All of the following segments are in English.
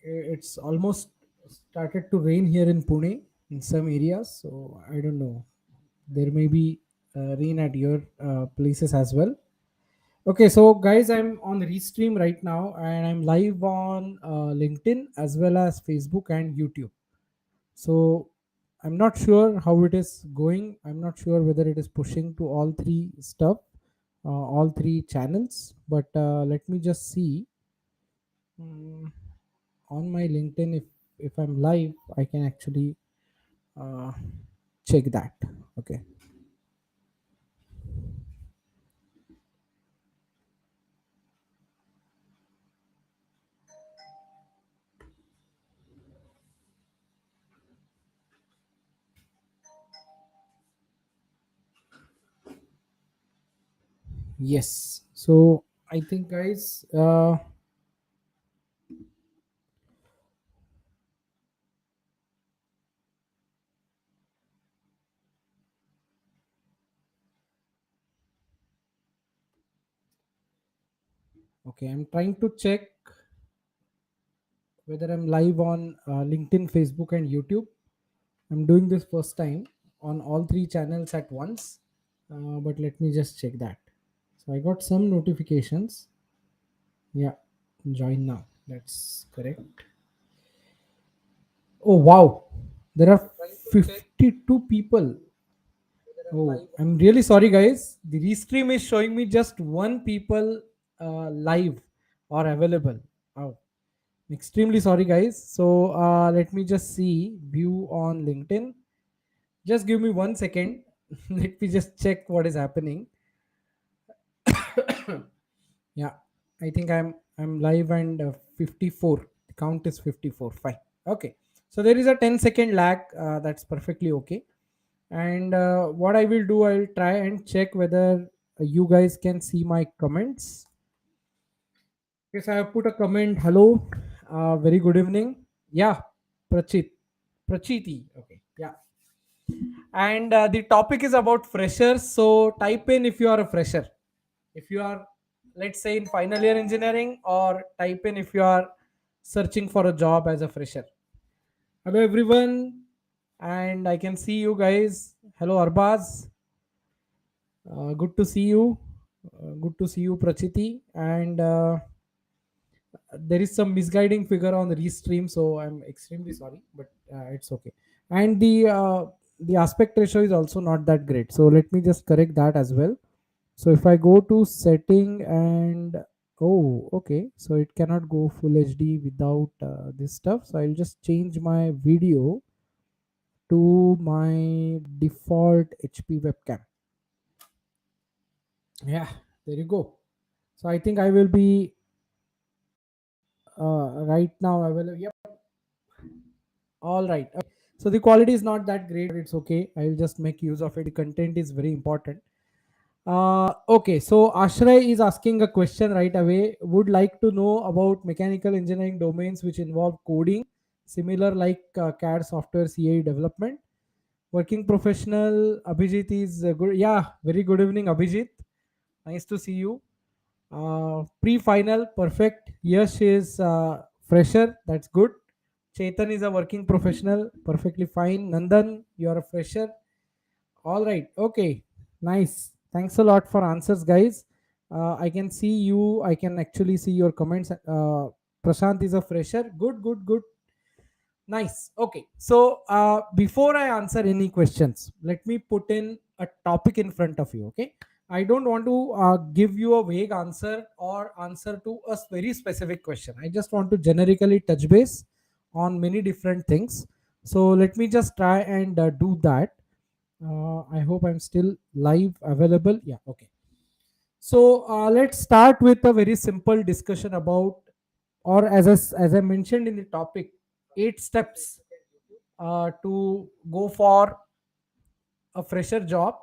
It's almost started to rain here in Pune in some areas, so I don't know. There may be rain at your places as well. Okay, so guys, I'm on Restream right now, and I'm live on LinkedIn as well as Facebook and YouTube. So I'm not sure how it is going. I'm not sure whether it is pushing to all three stuff, all three channels. But let me just see. Mm, on my LinkedIn, if I'm live, I can actually uh, check that. Okay. Yes. So I think, guys. Okay, I'm trying to check whether I'm live on LinkedIn, Facebook, and YouTube. I'm doing this first time on all three channels at once. But let me just check that. So I got some notifications. Yeah, join now. That's correct. Oh wow, there are 52 people. Oh, I'm really sorry, guys. The restream is showing me just one people live or available. Oh, extremely sorry, guys. So let me just see view on LinkedIn. Just give me 1 second. Let me just check what is happening. Yeah, I think I'm live and 54. The count is 54. Fine. Okay. So there is a 10-second lag. That's perfectly okay. And what I will do, I'll try and check whether you guys can see my comments. Yes, I have put a comment. Hello. Very good evening. Yeah, Prachit. Prachiti. Okay. Yeah. And the topic is about freshers. So type in if you are a fresher. If you are, let's say, in final year engineering, or type in if you are searching for a job as a fresher. Hello, everyone. And I can see you guys. Hello, Arbaz. Good to see you. Good to see you, Prachiti. And there is some misguiding figure on the restream, so I'm extremely sorry, but it's okay. And the aspect ratio is also not that great, so let me just correct that as well. So if I go to setting and oh, okay, so it cannot go full HD without this stuff. So I'll just change my video to my default HP webcam. Yeah, there you go. So I think I will be right now available. Yep. All right. Okay. So the quality is not that great, but it's okay. I'll just make use of it. The content is very important. Okay, so Ashray is asking a question right away. Would like to know about mechanical engineering domains which involve coding, similar like CAD software, CAE development. Working professional Abhijit is good. Yeah, very good evening, Abhijit. Nice to see you. Pre-final, perfect. Yash is fresher. That's good. Chetan is a working professional. Perfectly fine. Nandan, you are a fresher. All right. Okay. Nice. Thanks a lot for answers, guys. I can see you. I can actually see your comments. Prashant is a fresher. Good, good, good. Nice. Okay. So before I answer any questions, let me put in a topic in front of you. Okay. I don't want to give you a vague answer or answer to a very specific question. I just want to generically touch base on many different things. So let me just try and do that. I hope I'm still live available. Yeah. Okay. So let's start with a very simple discussion about, or as I mentioned in the topic, 8 steps to go for a fresher job,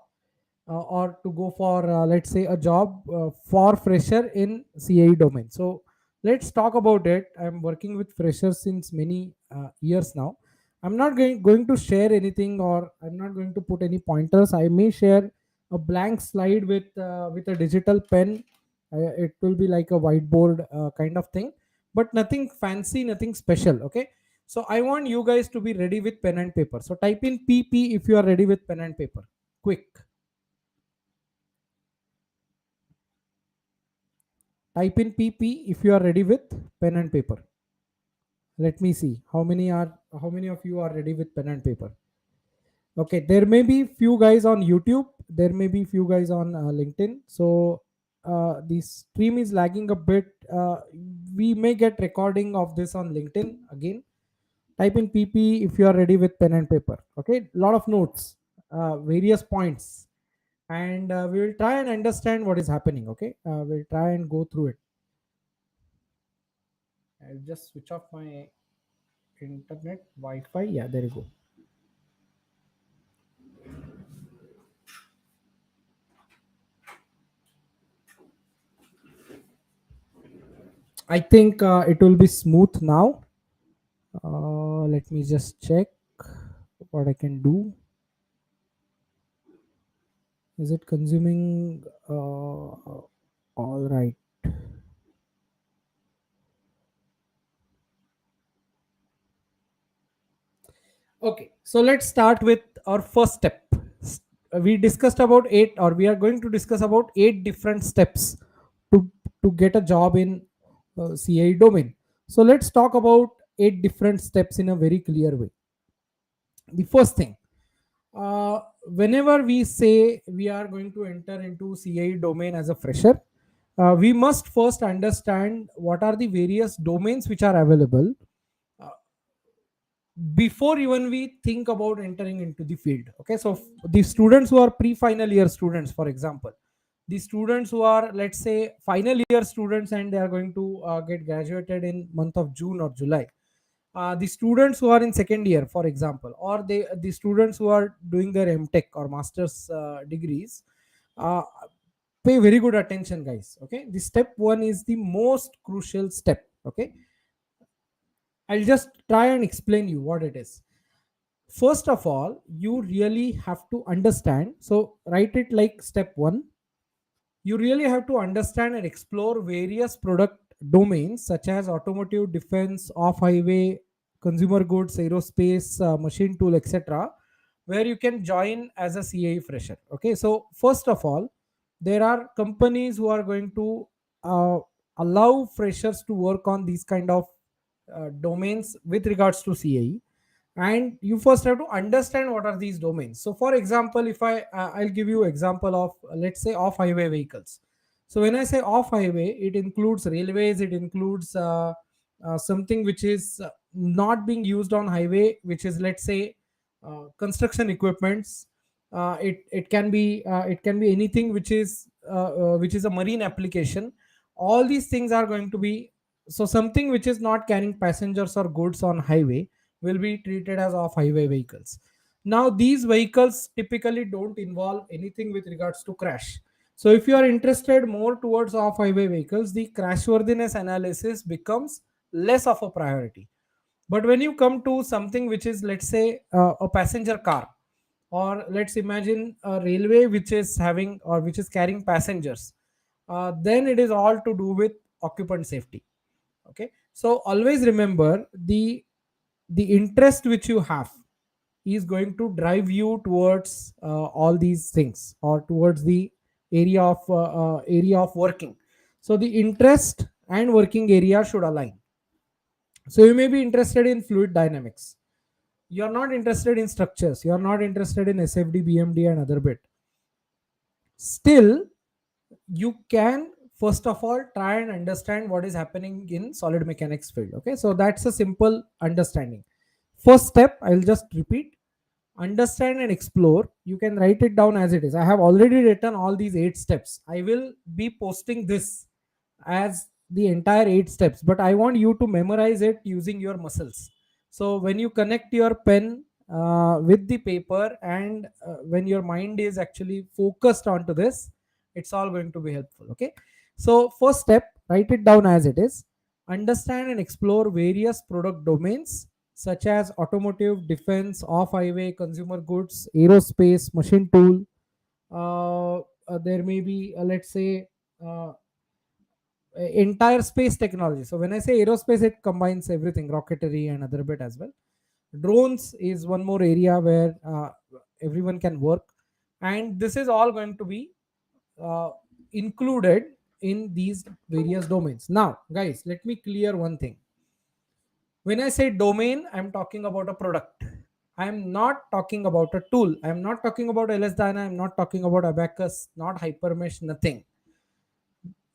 or to go for let's say a job for fresher in CAE domain. So let's talk about it. I'm working with freshers since many years now. I'm not going to share anything, or I'm not going to put any pointers. I may share a blank slide with a digital pen. It will be like a whiteboard kind of thing. but nothing fancy, nothing special. Okay, so I want you guys to be ready with pen and paper. So type in PP if you are ready with pen and paper. Quick. Type in PP if you are ready with pen and paper. Let me see how many of you are ready with pen and paper. Okay, there may be few guys on YouTube, there may be few guys on LinkedIn. So the stream is lagging a bit. We may get recording of this on LinkedIn again. Type in PP if you are ready with pen and paper. Okay, lot of notes, various points, and we will try and understand what is happening. Okay, we'll try and go through it. I'll just switch off my internet Wi-Fi. Yeah, there you go. I think it will be smooth now. Let me just check what I can do. Is it consuming? All right. Okay, so let's start with our first step. We discussed about eight, or we are going to discuss about 8 different steps to get a job in CAE domain. So let's talk about 8 different steps in a very clear way. The first thing, whenever we say we are going to enter into CAE domain as a fresher, we must first understand what are the various domains which are available uh, before even we think about entering into the field. Okay, so the students who are pre-final year students, for example, the students who are, let's say, final year students, and they are going to get graduated in month of June or July. The students who are in second year, for example, or the students who are doing their MTech or master's degrees, uh, pay very good attention, guys. Okay, the step one is the most crucial step. Okay, I'll just try and explain you what it is. First of all, you really have to understand. So write it like step one. You really have to understand and explore various product domains such as automotive, defense, off highway, consumer goods, aerospace, machine tool, etc., where you can join as a CAE fresher. Okay, so first of all, there are companies who are going to uh, allow freshers to work on these kind of domains with regards to CAE, and you first have to understand what are these domains. So for example, if I'll give you example of, let's say, off highway vehicles. So when I say off highway, it includes railways, it includes something which is not being used on highway, which is, let's say, construction equipments. It can be anything which is a marine application. All these things are going to be, so something which is not carrying passengers or goods on highway will be treated as off highway vehicles. Now these vehicles typically don't involve anything with regards to crash. So if you are interested more towards off highway vehicles, the crashworthiness analysis becomes less of a priority. But when you come to something which is, let's say, a passenger car, or let's imagine a railway which is having or which is carrying passengers, then it is all to do with occupant safety. Okay, so always remember, the interest which you have is going to drive you towards all these things, or towards the area of working. So the interest and working area should align. So you may be interested in fluid dynamics, you are not interested in structures, you are not interested in SFD, BMD, and other bit. Still, you can first of all try and understand what is happening in solid mechanics field. Okay, so that's a simple understanding. First step, I'll just repeat: understand and explore. You can write it down as it is. I have already written all these 8 steps. I will be posting this as the entire 8 steps, but I want you to memorize it using your muscles. So when you connect your pen with the paper, and when your mind is actually focused onto this, it's all going to be helpful. Okay, so first step, write it down as it is: understand and explore various product domains such as automotive, defense, off highway, consumer goods, aerospace, machine tool. There may be, let's say, uh, entire space technology. So when I say aerospace, it combines everything, rocketry and other bit as well. Drones is one more area where everyone can work, and this is all going to be uh, included in these various domains. Now guys, let me clear one thing. When I say domain, I'm talking about a product. I'm not talking about a tool. I'm not talking about LS-DYNA. I'm not talking about Abacus, not Hypermesh, nothing.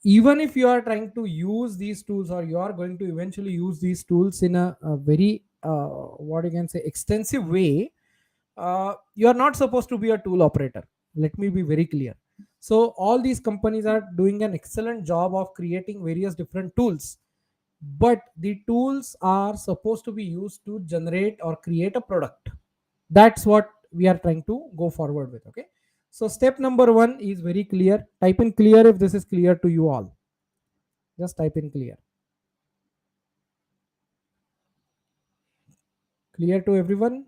Even if you are trying to use these tools, or you are going to eventually use these tools in a very what you can say extensive way, you are not supposed to be a tool operator. Let me be very clear. So all these companies are doing an excellent job of creating various different tools, but the tools are supposed to be used to generate or create a product. That's what we are trying to go forward with. Okay, so step number one is very clear. Type in clear if this is clear to you all. Just type in clear. Clear to everyone?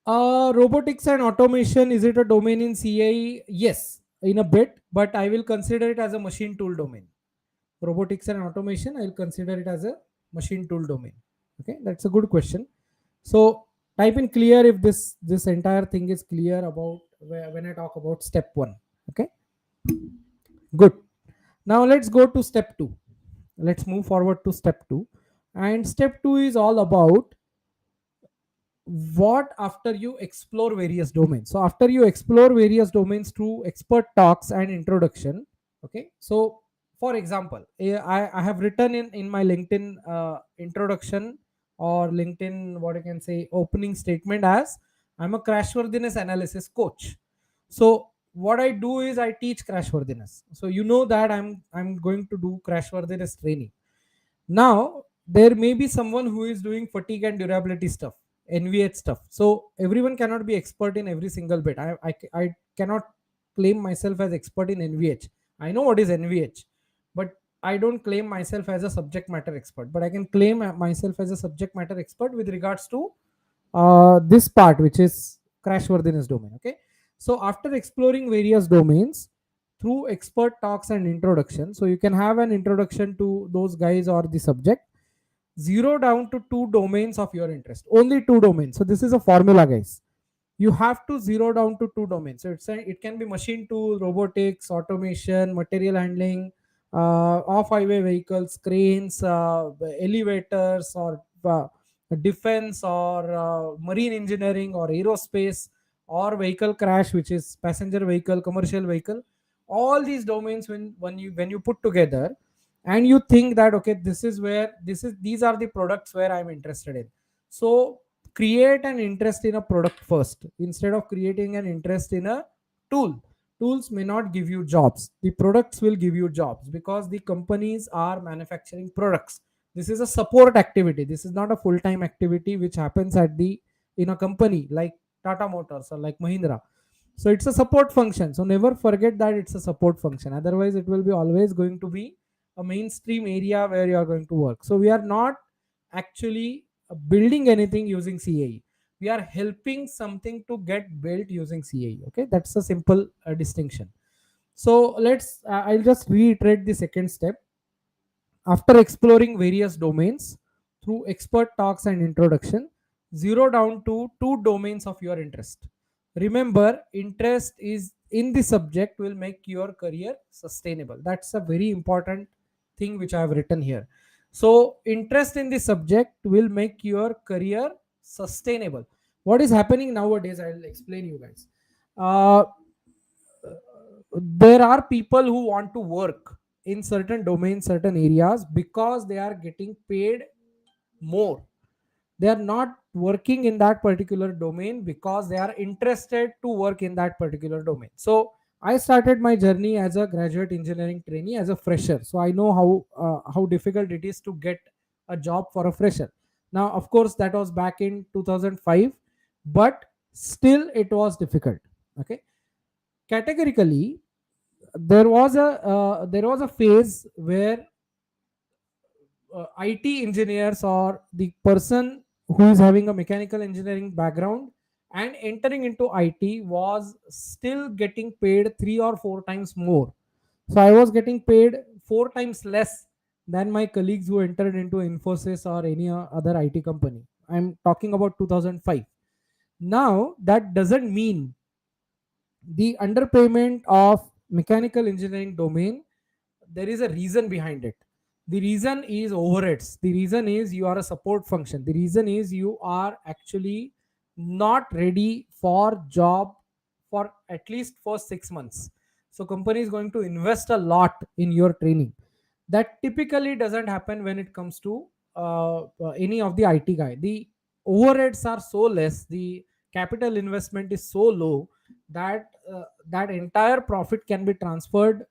Robotics and automation, is it a domain in CAE? Yes, in a bit, but I will consider it as a machine tool domain. Robotics and automation, I'll consider it as a machine tool domain. Okay, that's a good question. So type in clear if this entire thing is clear about when I talk about step one. Okay, good. Now let's go to step two. Let's move forward to step two. And step two is all about what after you explore various domains. So after you explore various domains through expert talks and introduction. Okay, so for example, I have written in my LinkedIn introduction, or LinkedIn, what I can say, opening statement, as I'm a crashworthiness analysis coach. So what I do is I teach crashworthiness. So you know that I'm going to do crashworthiness training. Now there may be someone who is doing fatigue and durability stuff, NVH stuff. So everyone cannot be expert in every single bit. I cannot claim myself as expert in NVH. I know what is NVH, but I don't claim myself as a subject matter expert. But I can claim myself as a subject matter expert with regards to this part, which is crashworthiness domain. Okay. So after exploring various domains through expert talks and introduction, so you can have an introduction to those guys or the subject. Zero down to two domains of your interest. Only two domains. So this is a formula, guys. You have to zero down to two domains. So it can be machine tool, robotics, automation, material handling, off-highway vehicles, cranes, elevators, or defense, or marine engineering, or aerospace, or vehicle crash, which is passenger vehicle, commercial vehicle. All these domains, when you put together, and you think that okay, these are the products where I'm interested in. So create an interest in a product first instead of creating an interest in a tool. Tools may not give you jobs, the products will give you jobs, because the companies are manufacturing products. This is a support activity. This is not a full-time activity which happens in a company like Tata Motors or like Mahindra. So it's a support function. So never forget that it's a support function. Otherwise, it will be always going to be a mainstream area where you are going to work. So we are not actually building anything using CAE. We are helping something to get built using CAE. Okay, that's a simple distinction. So I'll just reiterate the second step. After exploring various domains through expert talks and introduction, zero down to two domains of your interest. Remember, interest is in the subject will make your career sustainable. That's a very important thing which I have written here. So interest in the subject will make your career sustainable. What is happening nowadays, I'll explain you guys. uh, there are people who want to work in certain domains, certain areas, because they are getting paid more. They are not working in that particular domain because they are interested to work in that particular domain. So I started my journey as a graduate engineering trainee, as a fresher. So I know how difficult it is to get a job for a fresher. Now of course that was back in 2005, but still it was difficult. Okay, categorically, there was a phase where IT engineers, or the person who is having a mechanical engineering background, and entering into IT was still getting paid 3 or 4 times more. So I was getting paid 4 times less than my colleagues who entered into Infosys or any other IT company. I'm talking about 2005. Now that doesn't mean the underpayment of mechanical engineering domain. There is a reason behind it. The reason is overheads. The reason is you are a support function. The reason is you are actually not ready for job for at least for 6 months. So company is going to invest a lot in your training. That typically doesn't happen when it comes to any of the IT guy. The overheads are so less, the capital investment is so low that that entire profit can be transferred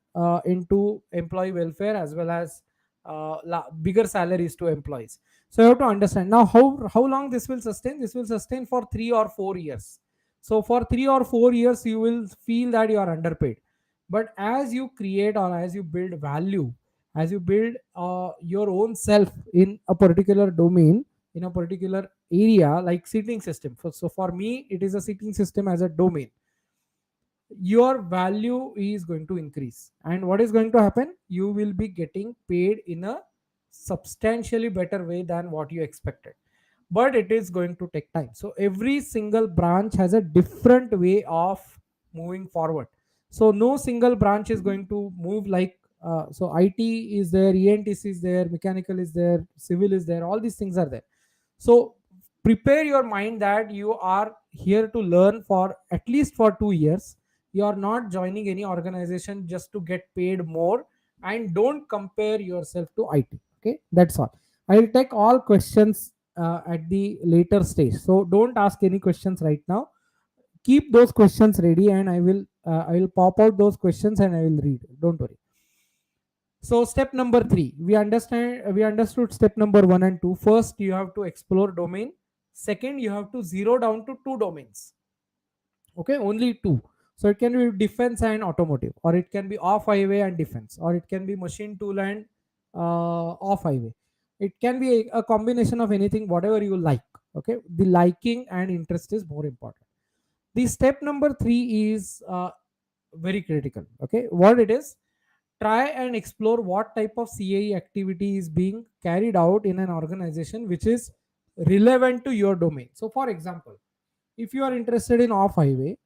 into employee welfare as well as bigger salaries to employees. So you have to understand now how long this will sustain. This will sustain for 3 or 4 years. So for 3 or 4 years you will feel that you are underpaid, but as you create or as you build value, as you build your own self in a particular domain, in a particular area, like seating system. So for me it is a seating system as a domain. Your value is going to increase, and what is going to happen, you will be getting paid in a substantially better way than what you expected, but it is going to take time. So every single branch has a different way of moving forward. So no single branch is going to move like so IT is there, ENTC is there, mechanical is there, civil is there, all these things are there. So prepare your mind that you are here to learn for at least for 2 years. You are not joining any organization just to get paid more, and don't compare yourself to IT. Okay, that's all. I will take all questions at the later stage, so don't ask any questions right now. Keep those questions ready, and I will pop out those questions and I will read, don't worry. So step number 3, we understood step number 1 and 2. First you have to explore domain. Second, you have to zero down to 2 domains. Okay, only 2. So it can be defense and automotive, or it can be off highway and defense, or it can be machine tool and off highway. It can be a combination of anything, whatever you like. Okay, the liking and interest is more important. The step number 3 is very critical. Okay, what it is, try and explore what type of CAE activity is being carried out in an organization which is relevant to your domain. So for example, if you are interested in off highway,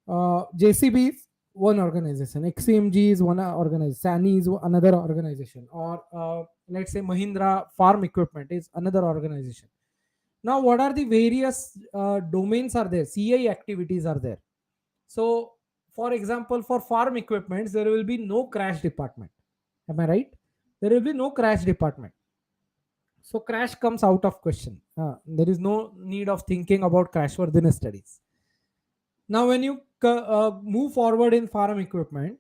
JCB is one organization, XCMG is one organization, SANI is another organization, or let's say Mahindra Farm Equipment is another organization. Now what are the various domains are there, CAE activities are there. So for example, for farm equipments there will be no crash department. Am I right? There will be no crash department. So crash comes out of question. There is no need of thinking about crash worthiness studies. Now when you move forward in farm equipment,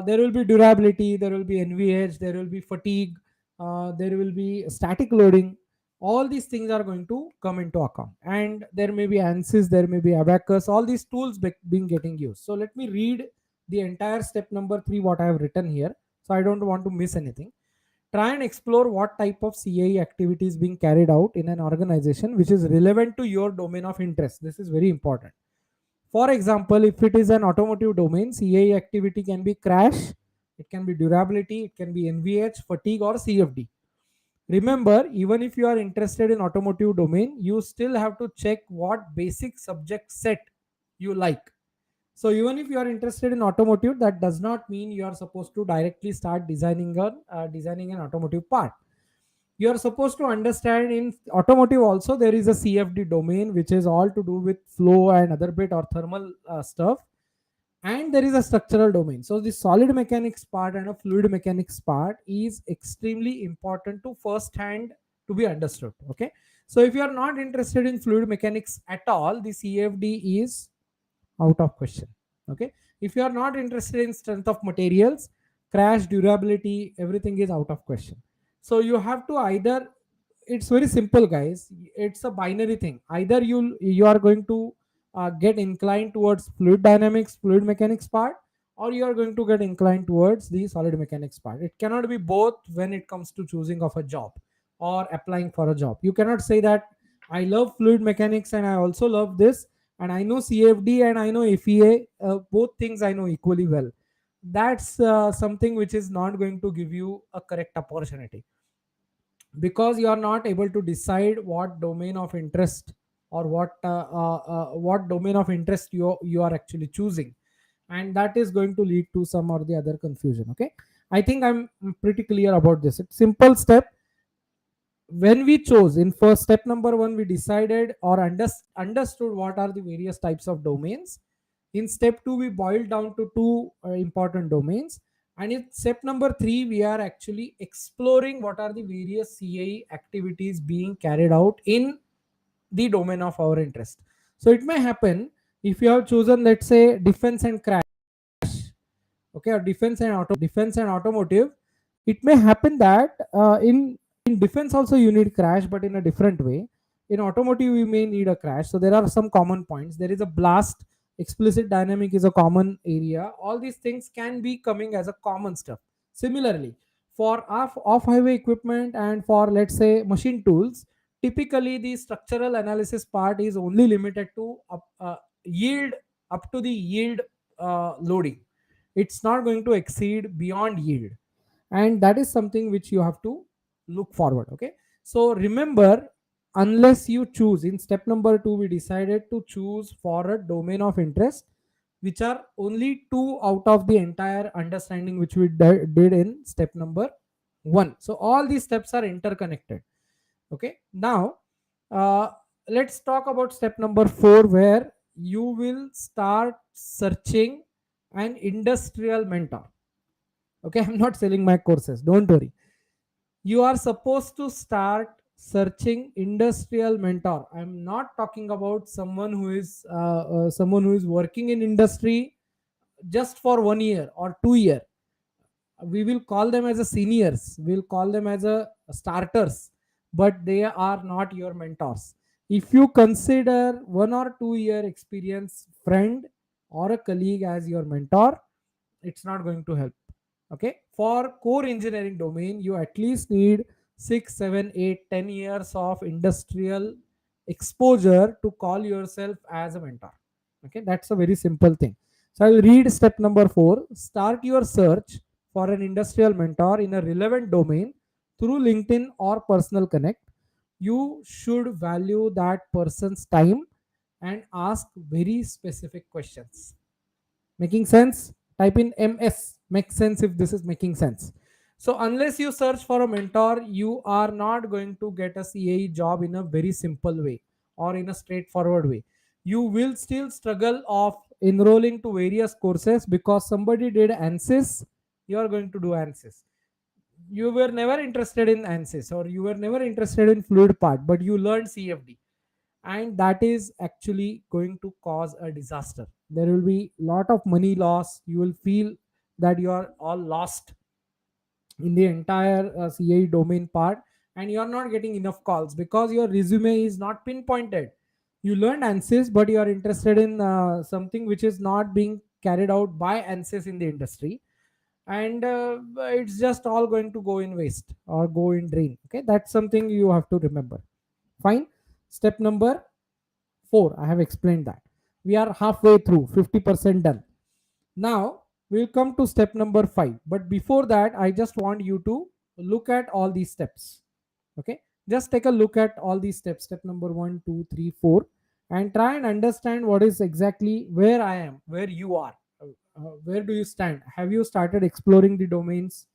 there will be durability, there will be NVH, there will be fatigue, there will be static loading. All these things are going to come into account, and there may be ansys, there may be abacus, all these tools being getting used. So let me read the entire step number 3 what I have written here, so I don't want to miss anything. Try and explore what type of CAE activity is being carried out in an organization which is relevant to your domain of interest. This is very important. For example, if it is an automotive domain, CAE activity can be crash, it can be durability, it can be NVH, fatigue, or CFD. Remember, even if you are interested in automotive domain, you still have to check what basic subject set you like. So even if you are interested in automotive, that does not mean you are supposed to directly start designing an automotive part. You are supposed to understand in automotive also there is a CFD domain which is all to do with flow and other bit or thermal stuff, and there is a structural domain. So the solid mechanics part and a fluid mechanics part is extremely important to first hand to be understood. Okay, so if you are not interested in fluid mechanics at all, the CFD is out of question. Okay, if you are not interested in strength of materials, crash, durability, everything is out of question. So you have to either, it's very simple guys, it's a binary thing. Either you are going to get inclined towards fluid dynamics, fluid mechanics part, or you are going to get inclined towards the solid mechanics part. It cannot be both when it comes to choosing of a job or applying for a job. You cannot say that I love fluid mechanics and I also love this, and I know CFD and I know FEA, both things I know equally well. That's something which is not going to give you a correct opportunity, because you are not able to decide what domain of interest, or what domain of interest you are actually choosing, and that is going to lead to some or the other confusion. Okay, I think I'm pretty clear about this. It's simple step. When we chose in first step number one, we decided or understood what are the various types of domains. In step two, we boiled down to two important domains, and in step number three, we are actually exploring what are the various CAE activities being carried out in the domain of our interest. So it may happen, if you have chosen, let's say, defense and crash, okay, or defense and automotive, it may happen that in defense also you need crash, but in a different way. In automotive you may need a crash, so there are some common points. There is a blast, explicit dynamic is a common area. All these things can be coming as a common stuff. Similarly, for off highway equipment and for, let's say, machine tools, typically the structural analysis part is only limited to yield, up to the yield loading. It's not going to exceed beyond yield, and that is something which you have to look forward. Okay, so remember, unless you choose, in step number two we decided to choose for a domain of interest, which are only two out of the entire understanding which we did in step number one. So all these steps are interconnected. Okay, now uh, let's talk about step number four, where you will start searching an industrial mentor. Okay, I'm not selling my courses, don't worry. You are supposed to start searching industrial mentor. I'm not talking about someone who is working in industry just for 1 year or 2 year. We will call them as a seniors, we'll call them as a starters, but they are not your mentors. If you consider 1 or 2 year experience friend or a colleague as your mentor, it's not going to help. Okay, for core engineering domain you at least need 6 7 8 10 years of industrial exposure to call yourself as a mentor. Okay, that's a very simple thing. So I'll read step number 4. Start your search for an industrial mentor in a relevant domain through LinkedIn or personal connect. You should value that person's time and ask very specific questions. Making sense? Type in MS. Makes sense if this is making sense. So unless you search for a mentor, you are not going to get a CAE job in a very simple way or in a straightforward way. You will still struggle of enrolling to various courses because somebody did ansys. You are going to do ansys. You were never interested in ansys, or you were never interested in fluid part, but you learned CFD, and that is actually going to cause a disaster. There will be lot of money loss. You will feel that you are all lost in the entire CAE domain part, and you are not getting enough calls because your resume is not pinpointed. You learned ANSYS, but you are interested in something which is not being carried out by ANSYS in the industry, and it's just all going to go in waste or go in drain. Okay, that's something you have to remember. Fine. Step number 4, I have explained that. We are halfway through, 50% done. Now we'll come to step number 5, but before that I just want you to look at all these steps. Okay, just take a look at all these steps, step number 1 2 3 4, and try and understand what is exactly where I am, where you are. Where do you stand? Have you started exploring the domains?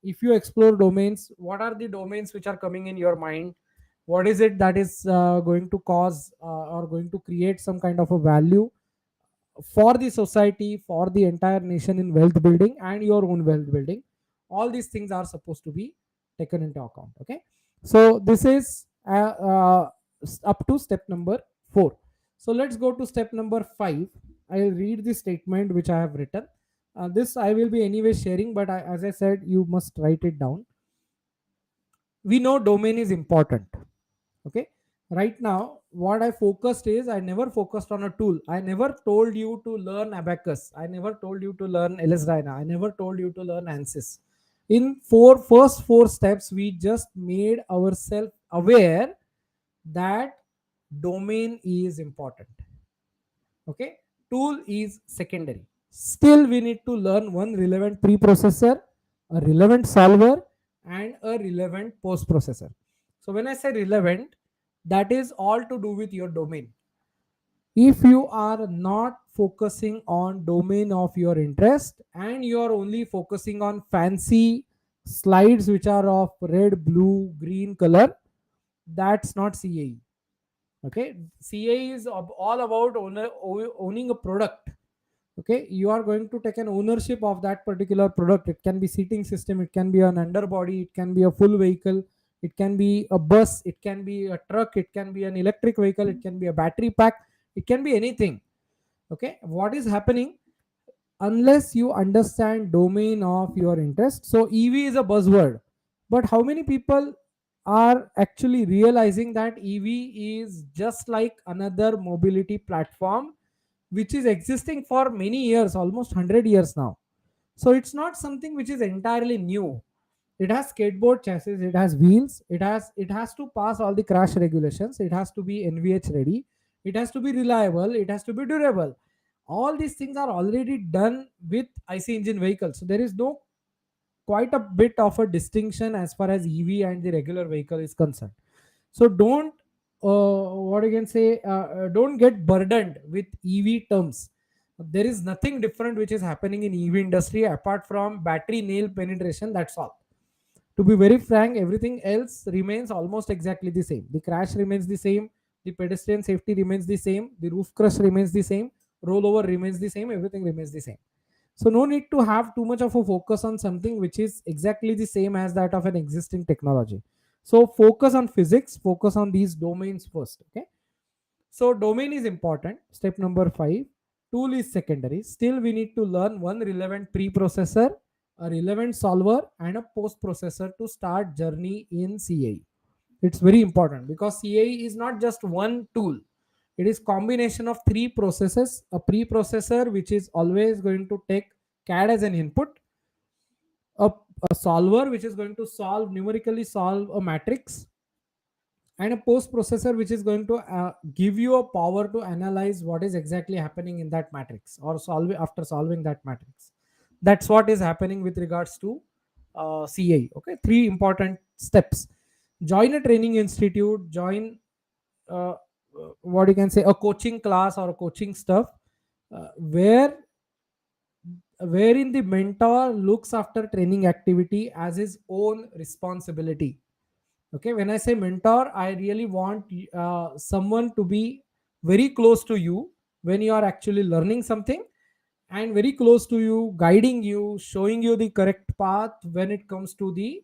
If you explore domains, what are the domains which are coming in your mind? What is it that is going to cause or going to create some kind of a value for the society, for the entire nation, in wealth building and your own wealth building? All these things are supposed to be taken into account. Okay, so this is up to step number 4. So let's go to step number 5. I'll read the statement which I have written. This I will be anyway sharing, but as I said, you must write it down. We know domain is important. Okay, right now what I focused is, I never focused on a tool. I never told you to learn abacus, I never told you to learn LSDyna, I never told you to learn ansys. In first four steps we just made ourselves aware that domain is important. Okay, tool is secondary. Still we need to learn one relevant preprocessor, a relevant solver, and a relevant post processor. So when I say relevant, that is all to do with your domain. If you are not focusing on domain of your interest and you are only focusing on fancy slides which are of red, blue, green color, that's not CAE. Okay, CAE is all about owning a product. Okay, you are going to take an ownership of that particular product. It can be seating system, it can be an underbody, it can be a full vehicle, it can be a bus, it can be a truck, it can be an electric vehicle, it can be a battery pack, it can be anything. Okay, what is happening, unless you understand domain of your interest, so EV is a buzzword, but how many people are actually realizing that EV is just like another mobility platform which is existing for many years, almost 100 years now. So it's not something which is entirely new. It has skateboard chassis, it has wheels, it has to pass all the crash regulations, it has to be NVH ready, it has to be reliable, it has to be durable. All these things are already done with IC engine vehicles. So there is no quite a bit of a distinction as far as EV and the regular vehicle is concerned. So don't what you can say don't get burdened with EV terms. There is nothing different which is happening in EV industry apart from battery nail penetration, that's all. To be very frank, everything else remains almost exactly the same. The crash remains the same, the pedestrian safety remains the same, the roof crush remains the same, rollover remains the same, everything remains the same. So no need to have too much of a focus on something which is exactly the same as that of an existing technology. So focus on physics, focus on these domains first. Okay, so domain is important. Step number 5. Tool is secondary. Still we need to learn one relevant preprocessor, a relevant solver, and a post processor to start journey in CAE. It's very important because CAE is not just one tool. It is combination of three processes: a preprocessor which is always going to take CAD as an input, a, a solver which is going to numerically solve a matrix, and a post processor which is going to give you a power to analyze what is exactly happening in that matrix or solve after solving that matrix. That's what is happening with regards to CAE. Okay, three important steps: join a training institute, join uh, what you can say a coaching class or a coaching stuff, wherein the mentor looks after training activity as his own responsibility. Okay, when I say mentor, I really want someone to be very close to you when you are actually learning something, and very close to you, guiding you, showing you the correct path when it comes to the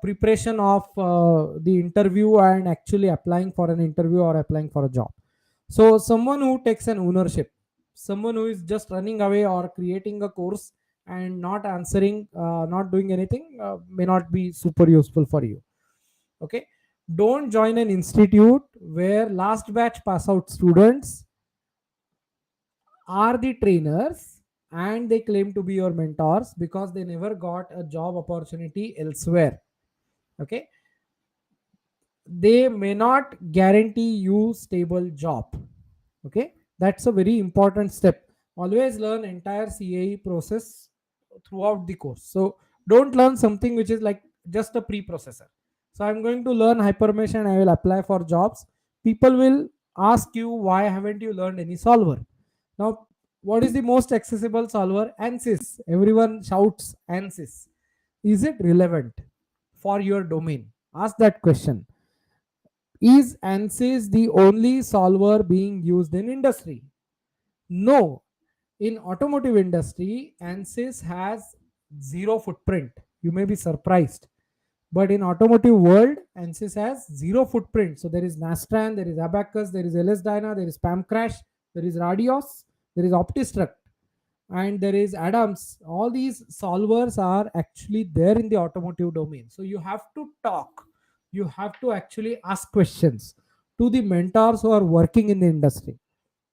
preparation of the interview and actually applying for an interview or applying for a job. So someone who takes an ownership, someone who is just running away or creating a course and not answering, not doing anything, may not be super useful for you. Okay, don't join an institute where last batch pass out students are the trainers and they claim to be your mentors because they never got a job opportunity elsewhere. Okay, they may not guarantee you stable job. Okay, that's a very important step. Always learn entire CAE process throughout the course. So don't learn something which is like just a preprocessor. So I'm going to learn hypermesh and I will apply for jobs. People will ask you, why haven't you learned any solver? Now, what is the most accessible solver? Ansys. Everyone shouts Ansys. Is it relevant for your domain? Ask that question. Is ANSYS the only solver being used in industry? No. In automotive industry, ANSYS has zero footprint. You may be surprised. But in automotive world, ANSYS has zero footprint. So there is Nastran, there is Abacus, there is LS Dyna, there is Pamcrash, there is Radios, there is OptiStruct, and there is Adams. All these solvers are actually there in the automotive domain. So you have to talk, you have to actually ask questions to the mentors who are working in the industry,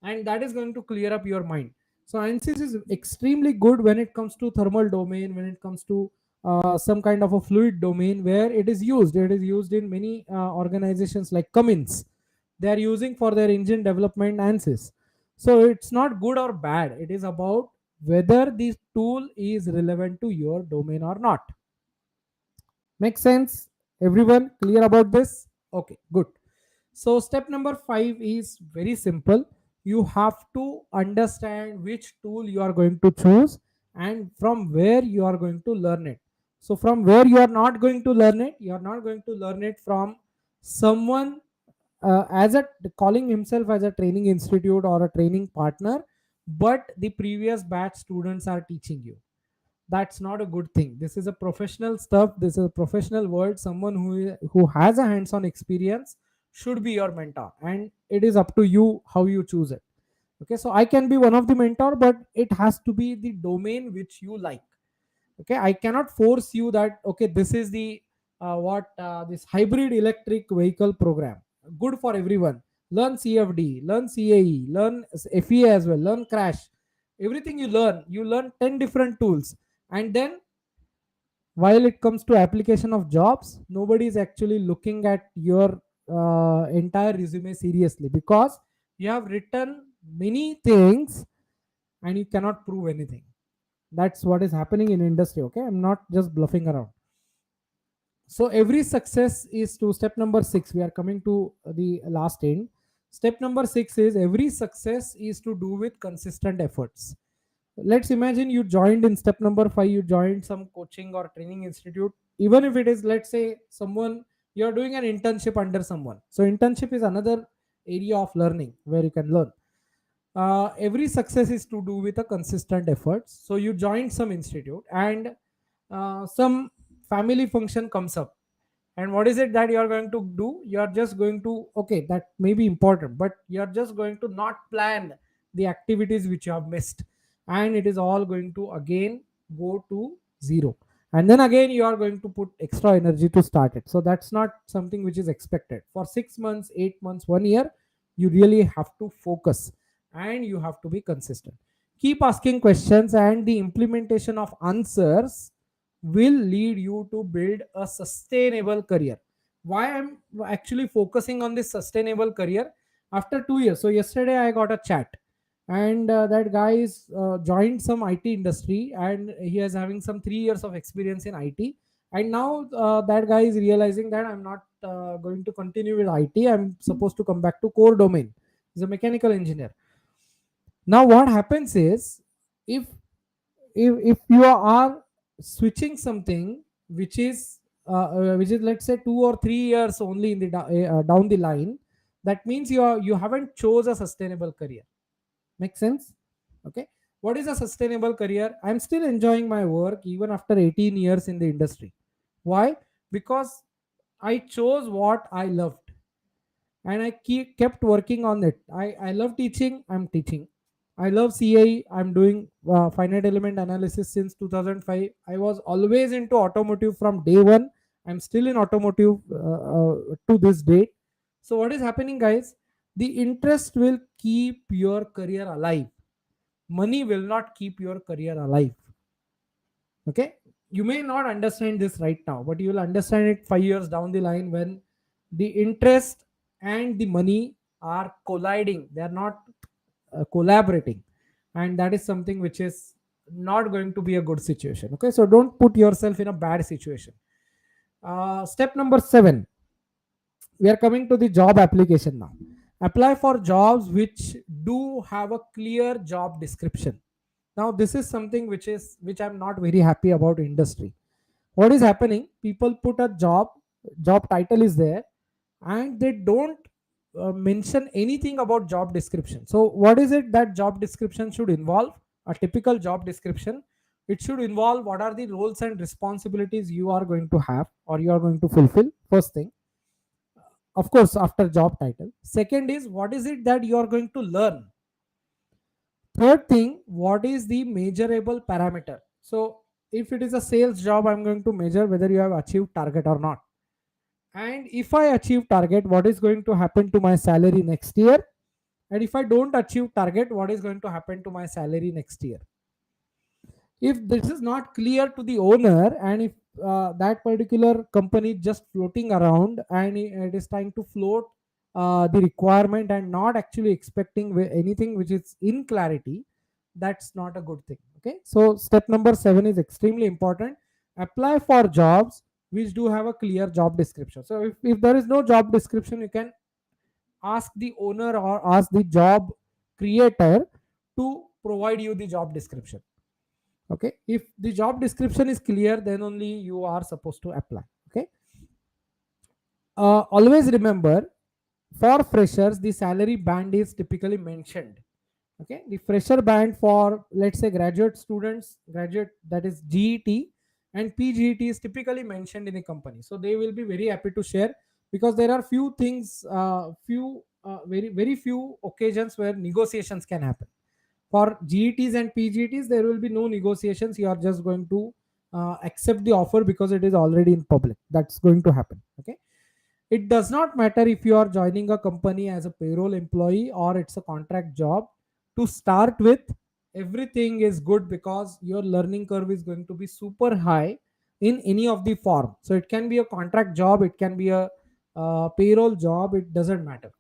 and that is going to clear up your mind. So ANSYS is extremely good when it comes to thermal domain, when it comes to some kind of a fluid domain where it is used. It is used in many organizations like Cummins. They are using for their engine development ANSYS. So it's not good or bad, it is about whether this tool is relevant to your domain or not. Make sense? Everyone clear about this? Okay, good. So step number 5 is very simple. You have to understand which tool you are going to choose and from where you are going to learn it. So from where you are not going to learn it, you are not going to learn it from someone as a calling himself as a training institute or a training partner, but the previous batch students are teaching you. That's not a good thing. This is a professional stuff, this is a professional world. Someone who has a hands-on experience should be your mentor, and it is up to you how you choose it. Okay, so I can be one of the mentor, but it has to be the domain which you like. Okay, I cannot force you that okay, this is the what this hybrid electric vehicle program, good for everyone. Learn CFD, learn CAE, learn FEA as well, learn crash. Everything you learn 10 different tools, and then while it comes to application of jobs, nobody is actually looking at your entire resume seriously, because you have written many things and you cannot prove anything. That's what is happening in industry. Okay, I'm not just bluffing around. So every success is to step number 6. We are coming to the last end. Step number 6 is every success is to do with consistent efforts. Let's imagine you joined in step number 5, you joined some coaching or training institute. Even if it is, let's say, someone, you're doing an internship under someone. So internship is another area of learning where you can learn. Every success is to do with a consistent effort. So you joined some institute, and some family function comes up, and what is it that you are going to do? You are just going to, okay, that may be important, but you are just going to not plan the activities which you have missed, and it is all going to again go to zero, and then again you are going to put extra energy to start it. So that's not something which is expected. For 6 months, 8 months, 1 year, you really have to focus, and you have to be consistent. Keep asking questions, and the implementation of answers will lead you to build a sustainable career. Why I'm actually focusing on this sustainable career? After 2 years, so yesterday I got a chat, and that guy is joined some IT industry, and he is having some 3 years of experience in IT. And now that guy is realizing that I'm not going to continue with IT, I'm supposed to come back to core domain. He's a mechanical engineer. Now what happens is, if if you are switching something which is, let's say, 2 or 3 years only in the down the line, that means you haven't chose a sustainable career. Make sense? Okay, what is a sustainable career? I'm still enjoying my work even after 18 years in the industry. Why? Because I chose what I loved, and I kept working on it. I love teaching, I'm teaching. I love CAE, I'm doing finite element analysis since 2005. I was always into automotive from day one. I'm still in automotive to this date. So what is happening, guys? The interest will keep your career alive. Money will not keep your career alive. Okay, you may not understand this right now, but you will understand it 5 years down the line, when the interest and the money are colliding. They are not collaborating, and that is something which is not going to be a good situation. Okay, so don't put yourself in a bad situation. Step number 7, we are coming to the job application now. Apply for jobs which do have a clear job description. Now this is something which I'm not very happy about industry. What is happening? People put a job title is there, and they don't mention anything about job description. So what is it that job description should involve? A typical job description, it should involve what are the roles and responsibilities you are going to have or you are going to fulfill. First thing, of course, after job title. Second is, what is it that you are going to learn? Third thing, what is the measurable parameter? So if it is a sales job, I'm going to measure whether you have achieved target or not. And if I achieve target, what is going to happen to my salary next year? And if I don't achieve target, what is going to happen to my salary next year? If this is not clear to the owner, and if that particular company just floating around and it is trying to float the requirement and not actually expecting anything which is in clarity, that's not a good thing. Okay, so step number 7 is extremely important. Apply for jobs which do have a clear job description. So if there is no job description, you can ask the owner or ask the job creator to provide you the job description. Okay, if the job description is clear, then only you are supposed to apply. Okay, always remember, for freshers the salary band is typically mentioned. Okay, the fresher band for, let's say, graduate students, graduate, that is GET, and PGET is typically mentioned in the company, so they will be very happy to share, because there are few things, very few occasions where negotiations can happen. For GETs and PGETs, there will be no negotiations. You are just going to accept the offer because it is already in public. That's going to happen. Okay, it does not matter if you are joining a company as a payroll employee or it's a contract job. To start with, everything is good because your learning curve is going to be super high in any of the form. So it can be a contract job, it can be a payroll job, it doesn't matter.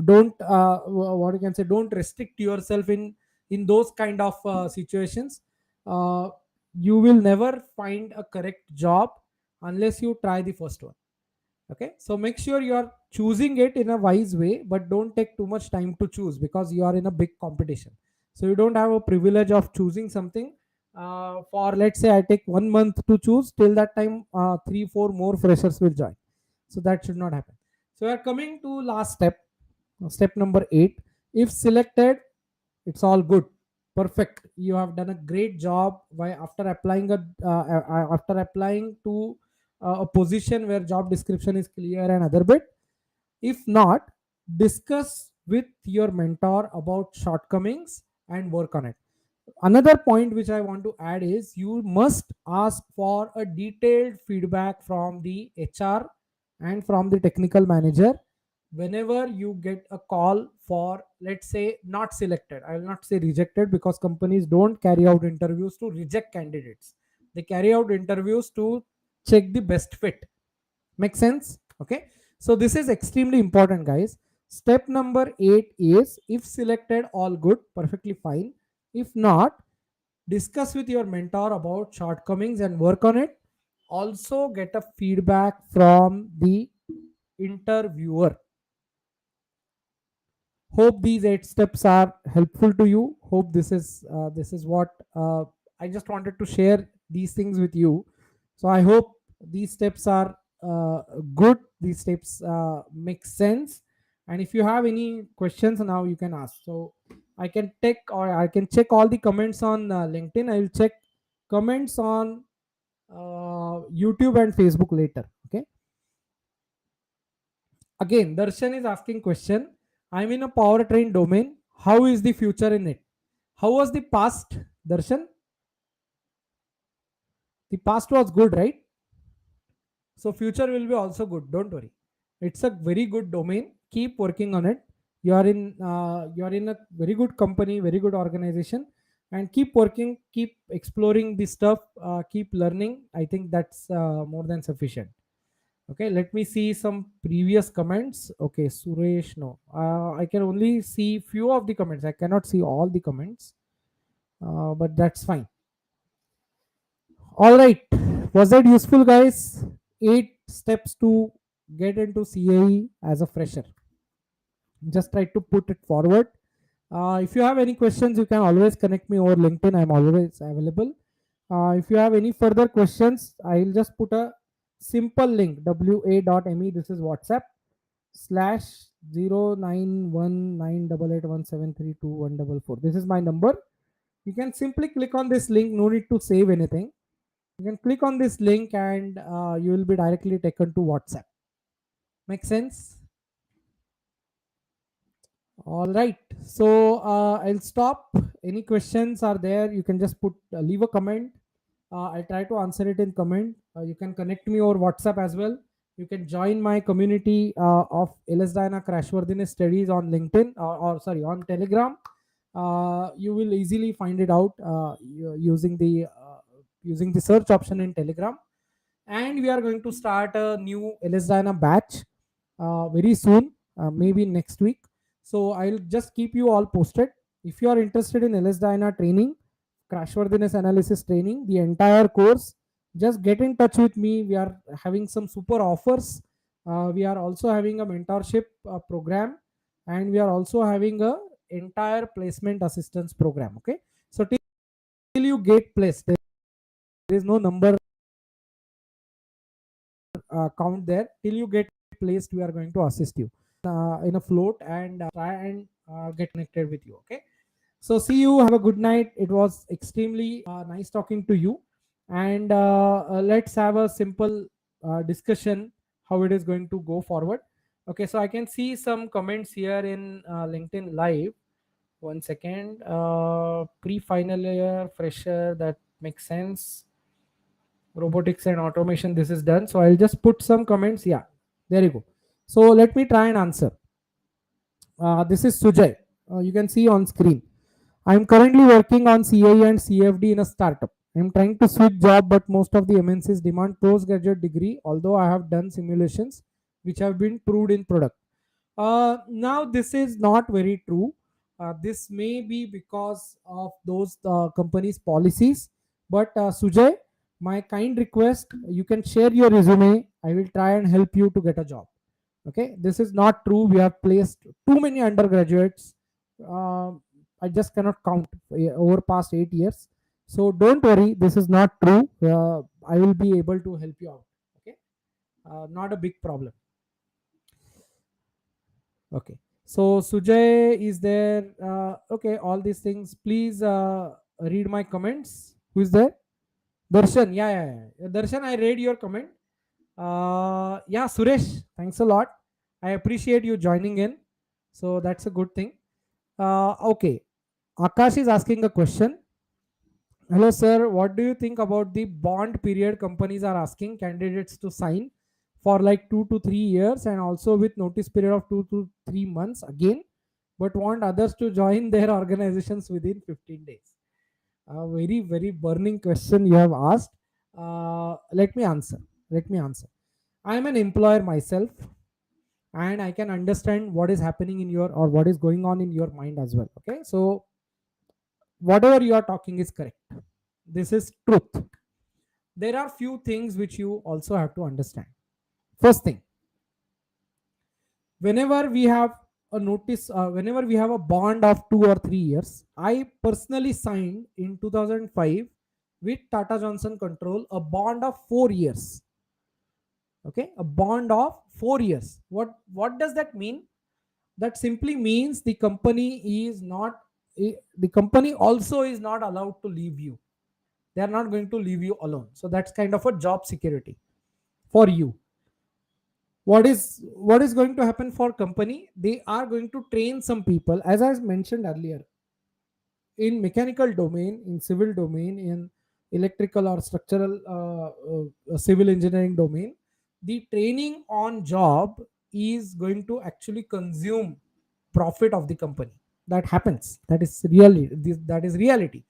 Don't what you can say, don't restrict yourself in those kind of situations. uh, you will never find a correct job unless you try the first one. Okay, so make sure you are choosing it in a wise way, but don't take too much time to choose, because you are in a big competition. So you don't have a privilege of choosing something. For, let's say, I take 1 month to choose, till that time 3 4 more freshers will join. So that should not happen. So we are coming to last step, step number 8. If selected, it's all good, perfect, you have done a great job. Why? After applying to a position where job description is clear and other bit. If not, discuss with your mentor about shortcomings and work on it. Another point which I want to add is, you must ask for a detailed feedback from the HR and from the technical manager whenever you get a call for, let's say, not selected. I will not say rejected, because companies don't carry out interviews to reject candidates. They carry out interviews to check the best fit. Make sense? Okay, so this is extremely important, guys. Step number 8 is, if selected, all good, perfectly fine. If not, discuss with your mentor about shortcomings and work on it. Also get a feedback from the interviewer. Hope these 8 steps are helpful to you. Hope this is what I just wanted to share these things with you. So I hope these steps are good, these steps make sense. And if you have any questions now, you can ask. So I can take, or I can check all the comments on LinkedIn. I will check comments on YouTube and Facebook later. Okay, again, Darshan is asking question. I'm in a powertrain domain. How is the future in it? How was the past, Darshan? The past was good, right? So future will be also good. Don't worry. It's a very good domain. Keep working on it. You are in a very good company, very good organization, and keep working. Keep exploring this stuff. Keep learning. I think that's more than sufficient. Okay, let me see some previous comments. Okay, Suresh, no. I can only see few of the comments. I cannot see all the comments, but that's fine. All right, was that useful, guys? 8 steps to get into CAE as a fresher. Just try to put it forward. If you have any questions, you can always connect me over LinkedIn. I'm always available. If you have any further questions, I'll just put a simple link, wa.me. This is WhatsApp / 09198817321144. This is my number. You can simply click on this link. No need to save anything. You can click on this link and you will be directly taken to WhatsApp. Make sense? All right. So I'll stop. Any questions are there? You can just leave a comment. I'll try to answer it in comment. You can connect me over WhatsApp as well. You can join my community of LS Crashworthiness Studies on LinkedIn, or sorry, on Telegram. You will easily find it out using the search option in Telegram. And we are going to start a new LS batch. very soon, maybe next week. So I'll just keep you all posted. If you are interested in LS-DYNA training, crashworthiness analysis training, the entire course, just get in touch with me. We are having some super offers. We are also having a mentorship program, and we are also having a entire placement assistance program. Okay, so till you get placed, there is no number count there. Till you get placed, we are going to assist you in a float and try and get connected with you. Okay, so see you, have a good night. It was extremely nice talking to you, and let's have a simple discussion how it is going to go forward. Okay, so I can see some comments here in LinkedIn live. One second. Pre-final year fresher, that makes sense. Robotics and automation, this is done. So I'll just put some comments. Yeah, there you go. So let me try and answer. This is Sujay. You can see on screen. I'm currently working on CAE and CFD in a startup. I'm trying to switch job, but most of the MNCs demand postgraduate degree, although I have done simulations which have been proved in product. Now, this is not very true. This may be because of those companies' policies. But Sujay, my kind request, you can share your resume. I will try and help you to get a job. Okay, this is not true. We have placed too many undergraduates. Uh, I just cannot count over past 8 years. So don't worry, this is not true. I will be able to help you out. Okay, not a big problem. Okay, so Sujay is there. Okay, all these things. Please read my comments. Who is there? Darshan. Yeah. Darshan, I read your comment. Yeah, Suresh, thanks a lot. I appreciate you joining in. So that's a good thing. Okay, Akash is asking a question. Hello, sir. What do you think about the bond period companies are asking candidates to sign for like 2 to 3 years, and also with notice period of 2 to 3 months again, but want others to join their organizations within 15 days? A very, very burning question you have asked. Let me answer. Let me answer. I am an employer myself, and I can understand what is happening in your, or what is going on in your mind as well. Okay, so whatever you are talking is correct. This is truth. There are few things which you also have to understand. First thing, whenever we have a notice, whenever we have a bond of 2 or 3 years, I personally signed in 2005 with Tata Johnson Control a bond of 4 years. Okay, a bond of 4 years. What does that mean? That simply means the company is not, the company also is not allowed to leave you. They are not going to leave you alone. So that's kind of a job security for you. What is going to happen for company? They are going to train some people, as I mentioned earlier, in mechanical domain, in civil domain, in electrical or structural civil engineering domain. The training on job is going to actually consume profit of the company. That happens. That is really, that is reality.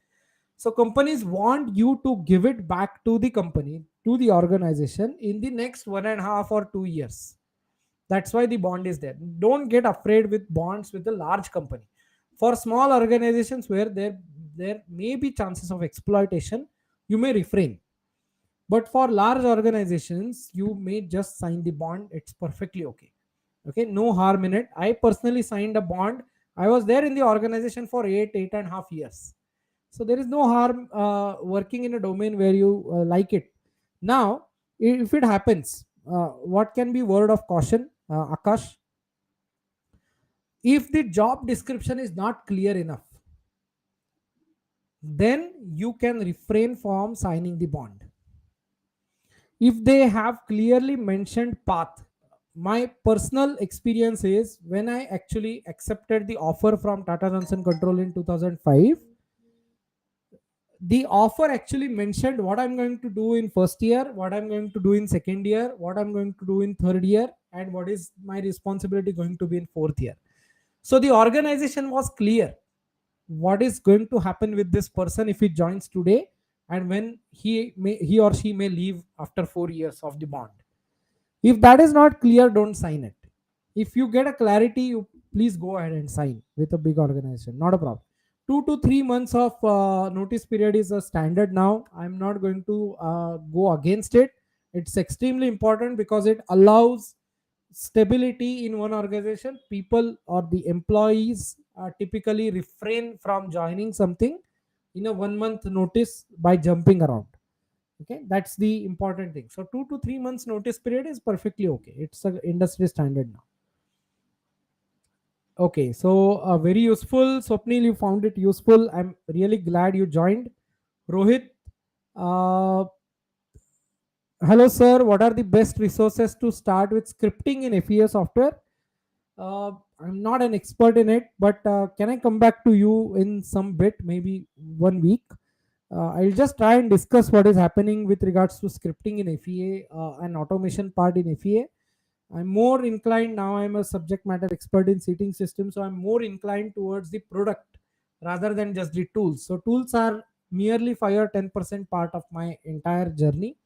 So companies want you to give it back to the company, to the organization, in the next 1.5 or 2 years. That's why the bond is there. Don't get afraid with bonds with a large company. For small organizations where there may be chances of exploitation, you may refrain. But for large organizations, you may just sign the bond. It's perfectly okay. Okay, no harm in it. I personally signed a bond. I was there in the organization for 8.5 years. So there is no harm working in a domain where you like it. Now, if it happens, what can be word of caution, Akash? If the job description is not clear enough, then you can refrain from signing the bond. If they have clearly mentioned path, my personal experience is when I actually accepted the offer from Tata Johnson Control in 2005, the offer actually mentioned what I'm going to do in first year, what I'm going to do in second year, what I'm going to do in third year, and what is my responsibility going to be in fourth year. So the organization was clear what is going to happen with this person if he joins today, and when he or she may leave after 4 years of the bond. If that is not clear, don't sign it. If you get a clarity, you please go ahead and sign with a big organization, not a problem. 2 to 3 months of notice period is a standard now. I'm not going to go against it. It's extremely important because it allows stability in one organization. People or the employees typically refrain from joining something in a 1 month notice by jumping around. Okay, that's the important thing. So 2 to 3 months notice period is perfectly okay. It's a industry standard now. Okay, so very useful. Swapnil, you found it useful. I'm really glad you joined. Rohit, uh, hello sir. What are the best resources to start with scripting in FEA software? I'm not an expert in it, but can I come back to you in some bit, maybe 1 week? I'll just try and discuss what is happening with regards to scripting in FEA and automation part in FEA. I'm more inclined now. I'm a subject matter expert in seating systems, so I'm more inclined towards the product rather than just the tools. So tools are merely 5 or 10% part of my entire journey.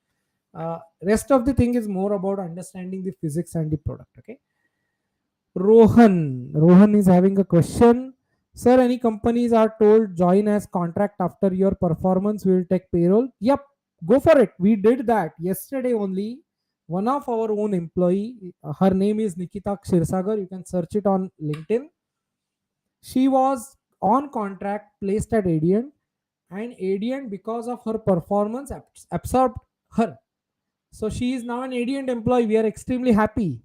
Rest of the thing is more about understanding the physics and the product. Okay. Rohan is having a question. Sir, any companies are told join as contract after your performance will take payroll? Yep, go for it. We did that yesterday only. One of our own employee, her name is Nikita Kshirsagar. You can search it on LinkedIn. She was on contract placed at Adient, and Adient, because of her performance, absorbed her. So she is now an Adient employee. We are extremely happy.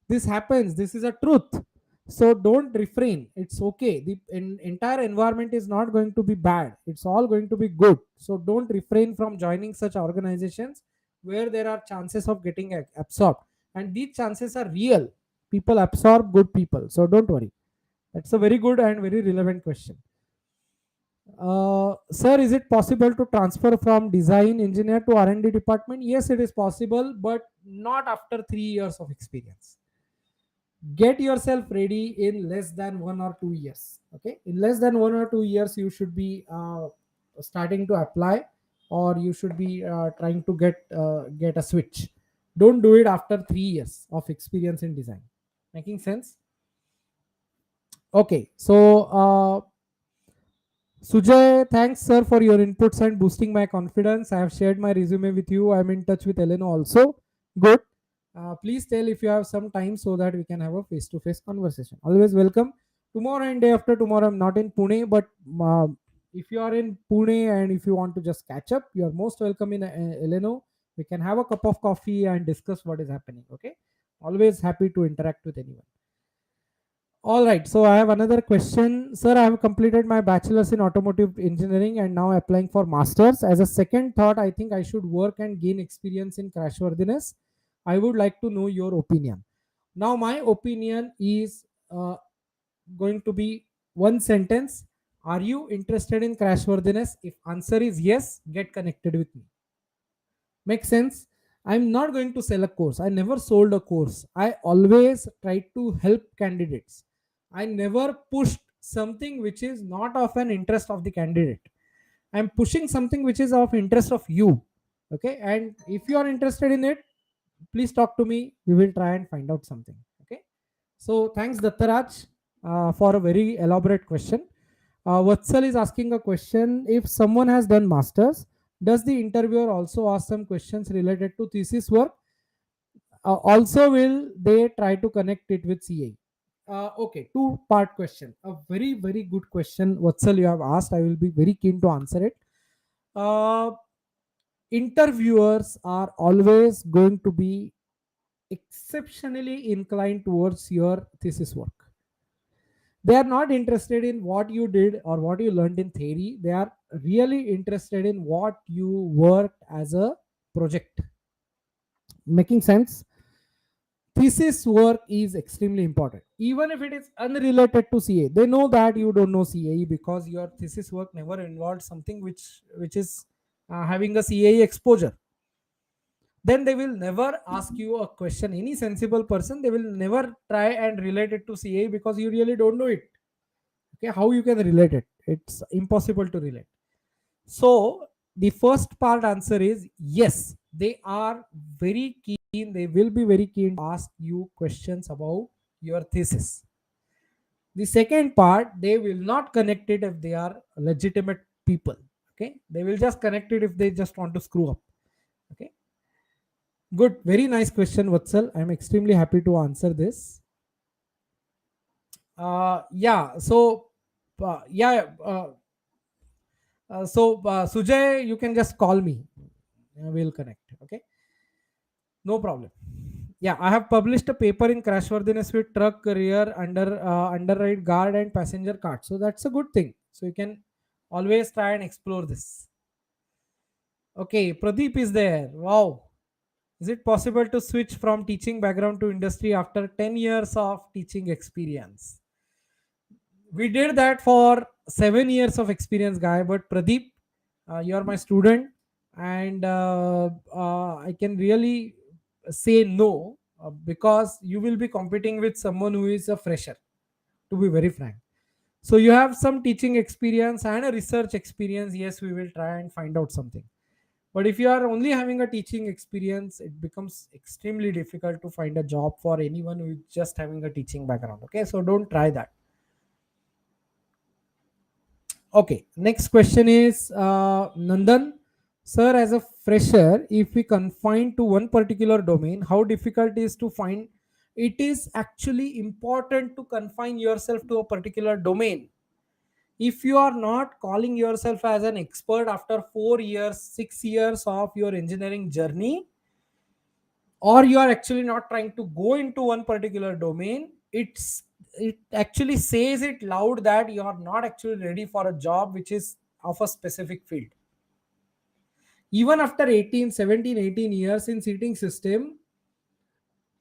This happens. This is a truth. So don't refrain. It's okay. The entire environment is not going to be bad. It's all going to be good. So don't refrain from joining such organizations where there are chances of getting absorbed, and these chances are real. People absorb good people, so don't worry. That's a very good and very relevant question. Sir, is it possible to transfer from design engineer to R&D department? Yes, it is possible, but not after 3 years of experience. Get yourself ready in less than 1 or 2 years. Okay, in less than 1 or 2 years, you should be starting to apply, or you should be trying to get a switch. Don't do it after 3 years of experience in design. Making sense? Okay, so Sujay, thanks sir for your inputs and boosting my confidence. I have shared my resume with you. I'm in touch with Eleno also. Good. Please tell if you have some time so that we can have a face-to-face conversation. Always welcome. Tomorrow and day after tomorrow, I'm not in Pune, but if you are in Pune and if you want to just catch up, you are most welcome in Eleno. We can have a cup of coffee and discuss what is happening. Okay. Always happy to interact with anyone. All right, so I have another question. Sir, I have completed my bachelor's in automotive engineering and now applying for master's. As a second thought, I think I should work and gain experience in crashworthiness. I would like to know your opinion. Now, my opinion is going to be one sentence. Are you interested in crashworthiness? If answer is yes, get connected with me. Make sense? I'm not going to sell a course. I never sold a course. I always try to help candidates. I never pushed something which is not of an interest of the candidate. I'm pushing something which is of interest of you. Okay, and if you are interested in it, please talk to me. We will try and find out something. Okay, so thanks Dattaraj for a very elaborate question. Vatsal is asking a question. If someone has done masters, does the interviewer also ask some questions related to thesis work? Also, will they try to connect it with CAE? Okay, two-part question. A very, very good question, Vatsal, you have asked. I will be very keen to answer it. Uh, Interviewers are always going to be exceptionally inclined towards your thesis work. They are not interested in what you did or what you learned in theory. They are really interested in what you worked as a project. Making sense? Thesis work is extremely important, even if it is unrelated to CA. They know that you don't know CAE because your thesis work never involved something which is having a CAE exposure. Then they will never ask you a question. Any sensible person, they will never try and relate it to CAE because you really don't know it. Okay, how you can relate it? It's impossible to relate. So the first part answer is yes, they are very keen. They will be very keen to ask you questions about your thesis. The second part, they will not connect it if they are legitimate people. Okay, they will just connect it if they just want to screw up. Okay, good, very nice question, Vatsal. I'm extremely happy to answer this. Yeah, so yeah, Sujay, you can just call me. We'll connect. Okay, no problem. Yeah, I have published a paper in crashworthiness with truck, rear, underride guard, and passenger cart. So that's a good thing. So you can always try and explore this. Okay, Pradeep is there. Wow. Is it possible to switch from teaching background to industry after 10 years of teaching experience? We did that for 7 years of experience, guy. But Pradeep, you are my student, and I can really say no, because you will be competing with someone who is a fresher, to be very frank. So you have some teaching experience and a research experience. Yes, we will try and find out something. But if you are only having a teaching experience, it becomes extremely difficult to find a job for anyone who is just having a teaching background. Okay, so don't try that. Okay, next question is Nandan. Sir, as a fresher, if we confine to one particular domain, how difficult it is to find? It is actually important to confine yourself to a particular domain. If you are not calling yourself as an expert after 4 years, 6 years of your engineering journey, or you are actually not trying to go into one particular domain, it actually says it loud that you are not actually ready for a job which is of a specific field. Even after 18, 17, 18 years in seating system,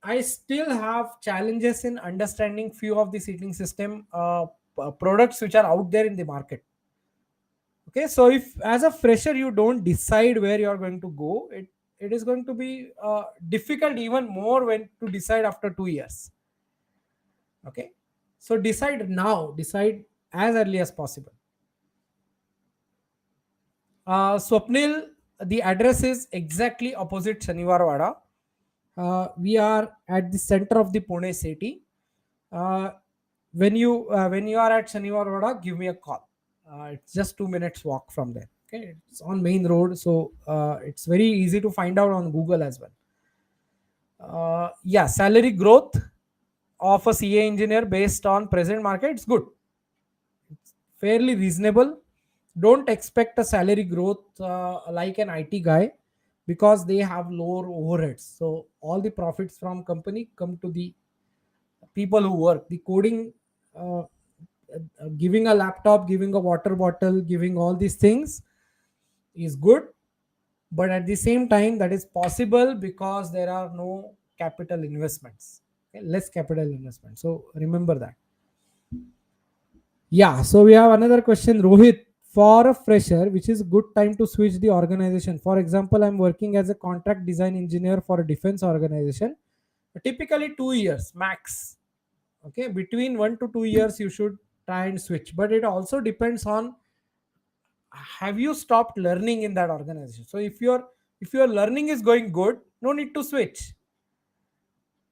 I still have challenges in understanding few of the seating system products which are out there in the market. Okay, so if as a fresher you don't decide where you are going to go, it is going to be difficult even more when to decide after 2 years. Okay, so decide now, decide as early as possible. Swapnil, the address is exactly opposite Shaniwarwada. We are at the center of the Pune city. Uh, when you are at Shaniwarwada, give me a call. It's just 2 minutes walk from there. Okay, it's on main road, so it's very easy to find out on Google as well. Yeah, salary growth of a CA engineer based on present market, it's good. It's fairly reasonable. Don't expect a salary growth like an IT guy, because they have lower overheads. So all the profits from company come to the people who work. The coding, giving a laptop, giving a water bottle, giving all these things is good, but at the same time that is possible because there are no capital investments. Okay? Less capital investment, so remember that. Yeah, so we have another question, Rohit. For a fresher, which is good time to switch the organization? For example, I'm working as a contract design engineer for a defense organization. Typically 2 years max. Okay, between 1 to 2 years you should try and switch, but it also depends on, have you stopped learning in that organization? So if your learning is going good, no need to switch.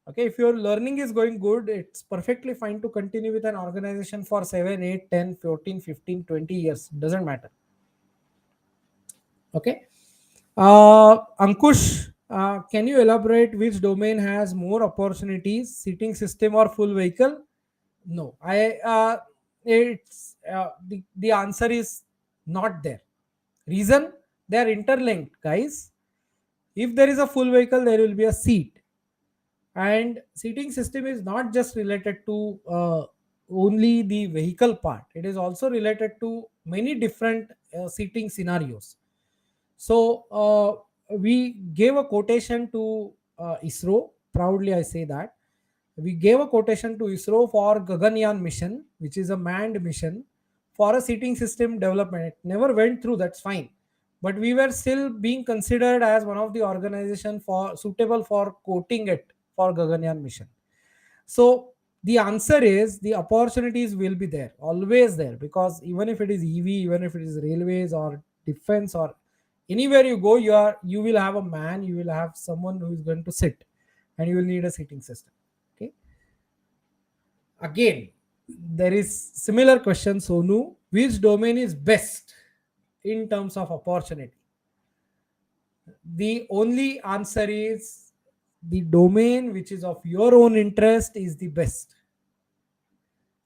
Okay, if your learning is going good, it's perfectly fine to continue with an organization for 7, 8, 10, 14, 15, 20 years, doesn't matter. Okay, Ankush, can you elaborate which domain has more opportunities, seating system or full vehicle? No, the answer is not there. Reason, they are interlinked, guys. If there is a full vehicle, there will be a seat, and seating system is not just related to only the vehicle part. It is also related to many different seating scenarios. So we gave a quotation to ISRO. Proudly, I say that we gave a quotation to ISRO for Gaganyaan mission, which is a manned mission for a seating system development. It never went through. That's fine, but we were still being considered as one of the organization for suitable for quoting it for Gaganyaan mission. So the answer is the opportunities will be there, always there, because even if it is EV, even if it is railways or defense or anywhere you go, you will have a man, you will have someone who is going to sit, and you will need a seating system. Okay. Again, there is similar question, Sonu. Which domain is best in terms of opportunity? The only answer is the domain which is of your own interest is the best.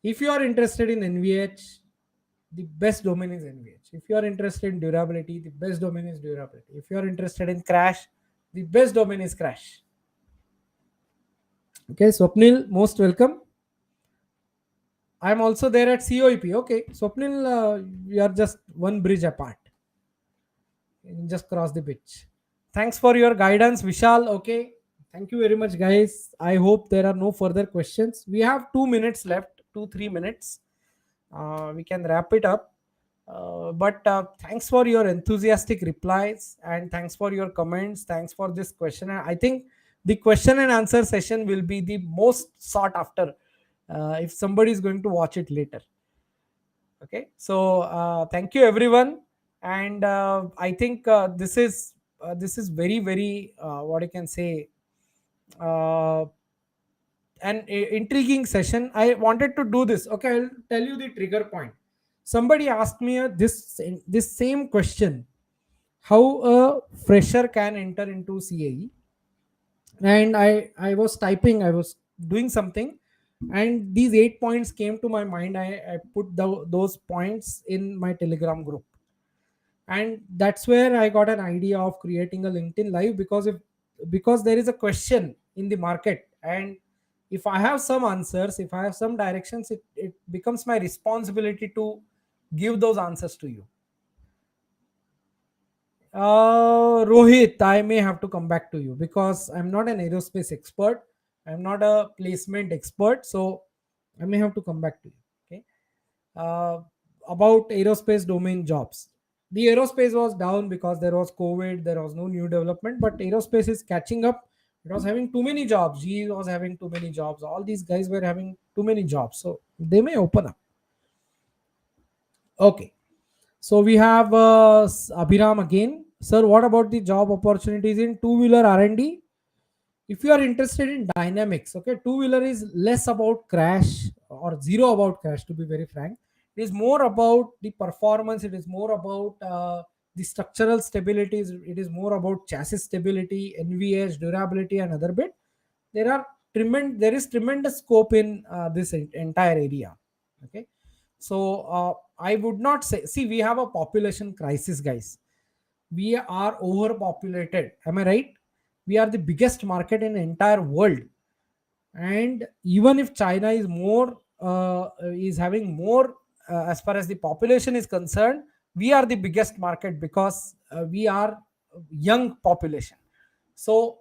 If you are interested in NVH, the best domain is NVH. If you are interested in durability, the best domain is durability. If you are interested in crash, the best domain is crash. Okay, Swapnil, most welcome. I'm also there at COEP. Okay, Swapnil, you are just one bridge apart. You just cross the bridge. Thanks for your guidance, Vishal. Okay, thank you very much, guys. I hope there are no further questions. We have 2 minutes left, 2 3 minutes. We can wrap it up. But thanks for your enthusiastic replies and thanks for your comments. Thanks for this question. I think the question and answer session will be the most sought after if somebody is going to watch it later. Okay, so thank you everyone, and I think this is very very what I can say, uh, intriguing session. I wanted to do this. Okay, I'll tell you the trigger point. Somebody asked me this same question: how a fresher can enter into CAE? And I was typing, I was doing something, and these 8 points came to my mind. I put those points in my Telegram group, and that's where I got an idea of creating a LinkedIn live, because there is a question in the market, and if I have some answers, if I have some directions, it becomes my responsibility to give those answers to you. Rohit, I may have to come back to you because I'm not an aerospace expert. I'm not a placement expert, so I may have to come back to you. Okay. Uh, about aerospace domain jobs. The aerospace was down because there was COVID, there was no new development, but aerospace is catching up. It was having too many jobs. GE was having too many jobs. All these guys were having too many jobs. So they may open up. Okay. So we have Abhiram again. Sir, what about the job opportunities in two-wheeler R&D? If you are interested in dynamics, okay, two-wheeler is less about crash or zero about crash, to be very frank. It is more about the performance. It is more about the structural stabilities. It is more about chassis stability, NVH, durability, and other bit. There is tremendous scope in this entire area. Okay, so I would not say. See, we have a population crisis, guys. We are overpopulated. Am I right? We are the biggest market in the entire world, and even if China is more is having more as far as the population is concerned, we are the biggest market because we are young population. So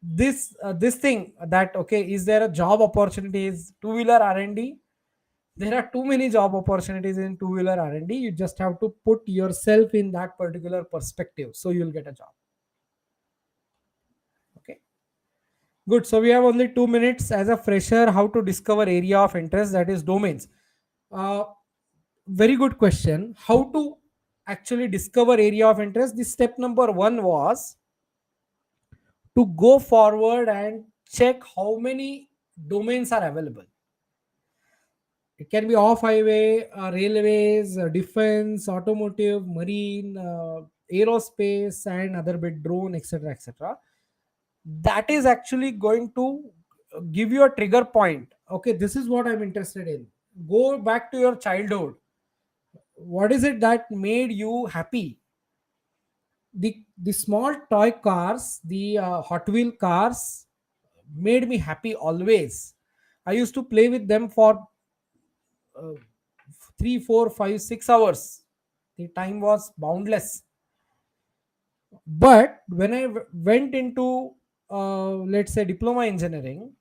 this thing that, okay, is there a job opportunities two wheeler R&D? There are too many job opportunities in two wheeler R&D. You just have to put yourself in that particular perspective, so you'll get a job. Okay, good. So we have only 2 minutes. As a fresher, how to discover area of interest, that is domains. uh, Very good question. How to actually discover area of interest? The step number one was to go forward and check how many domains are available. It can be off highway, railways, defense, automotive, marine, aerospace, and other bit drone, etc., etc. That is actually going to give you a trigger point. Okay, this is what I'm interested in. Go back to your childhood. What is it that made you happy? The small toy cars, the Hot Wheel cars, made me happy always. I used to play with them for uh, 3 4 5 6 hours. The time was boundless. But when I went into let's say diploma engineering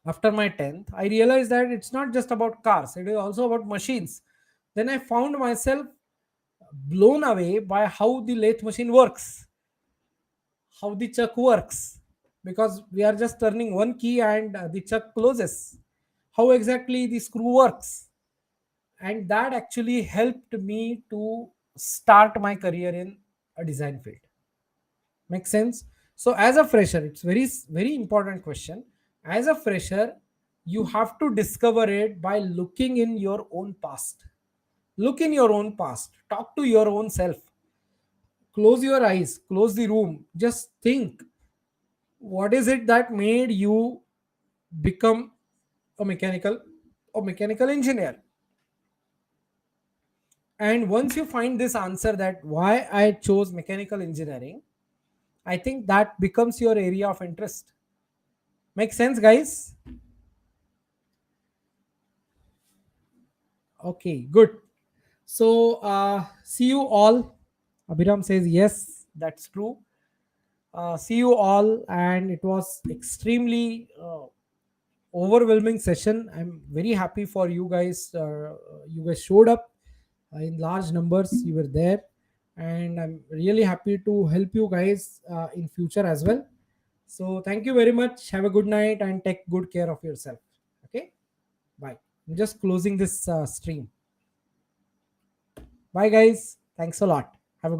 after my 10th, I realized that it's not just about cars, it is also about machines. Then I found myself blown away by how the lathe machine works, how the chuck works, because we are just turning one key and the chuck closes, how exactly the screw works. And that actually helped me to start my career in a design field. Make sense? So as a fresher, it's very very important question. As a fresher, You have to discover it by looking in your own past. Look in your own past, talk to your own self, close your eyes, close the room, just think, what is it that made you become a mechanical engineer? And once you find this answer, that why I chose mechanical engineering, I think that becomes your area of interest. Make sense, guys? Okay, good. So see you all. Abhiram says yes, that's true. See you all, and it was extremely overwhelming session. I'm very happy for you guys. You guys showed up in large numbers. You were there, and I'm really happy to help you guys in future as well. So thank you very much. Have a good night and take good care of yourself. Okay, bye. I'm just closing this stream. Bye, guys. Thanks a lot. Have a good